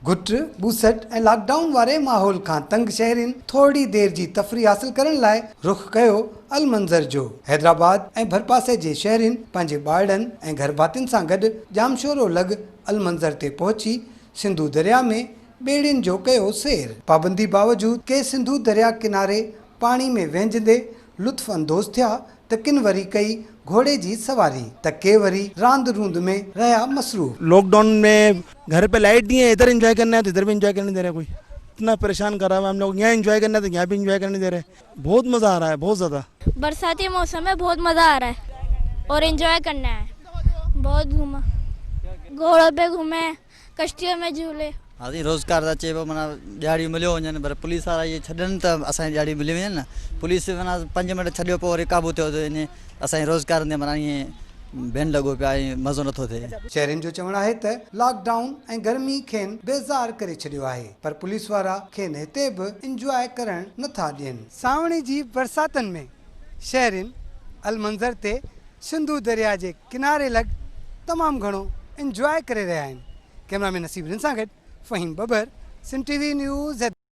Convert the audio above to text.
घुट बूसट ऐं लॉकडाउन वारे माहौल खां तंग शहरिन थोड़ी देर जी तफ़री हासिल करण लाइ रुख कयो अलमंज़र जो। हैदराबाद ऐं भरपासे जे शहरिन पंहिंजे ॿारनि ऐं घर भातियुनि सां गॾु जामशोरो लॻ अलमंज़र ते पहुची सिंधु दरिया में ॿेड़ियुनि जो कयो सैर। पाबंदी बावजूद के सिंधु दरिया किनारे पाणी में वेंझंदे लुत्फ़ अंदोज़ थिया त किन वरी कई घोड़े जी सवारी त के वरी रांद रूंद में रहा मसरूफ। लॉकडाउन में घर पे लाइट नहीं है, इधर एंजॉय करना है तो इधर भी एंजॉय करने दे रहे कोई। इतना परेशान करा हुआ हम लोग, यहाँ एंजॉय करना है तो यहाँ भी एंजॉय करने दे रहे। बहुत मज़ा आ रहा है, बहुत ज़्यादा। बरसाती मौसम में बहुत मज़ा आ रहा है और एंजॉय करना है। बहुत घूमा, घोड़ों पे घूमे, कश्तियों में झूले। हाँ जी, रोज़गार अचे पियो, माना ॾियारी मिलियो वञनि, पर पुलिस वारा इहे छॾनि त असांजी ॾियारी मिली वञे न। पुलिस माना 5 मिंट छॾियो पोइ वरी क़ाबू थियो त इन असांजे रोज़गार ते माना ईअं बैन लॻो पियो आहे, मज़ो नथो थिए। शहरिन जो चवणु आहे त लॉकडाउन ऐं गर्मी खेनि बेज़ार करे छॾियो आहे, पर पुलिस वारा खेनि हिते बि इंजॉय करण नथा ॾियनि। सावणी जी बरसातनि में शहरिन अलमंज़र ते सिंधु दरिया जे किनारे लॻ तमामु घणो इंजॉय करे रहिया आहिनि। कैमरामैन नसीब सां गॾु फ़हीम बबर, सिंध टीवी न्यूज़।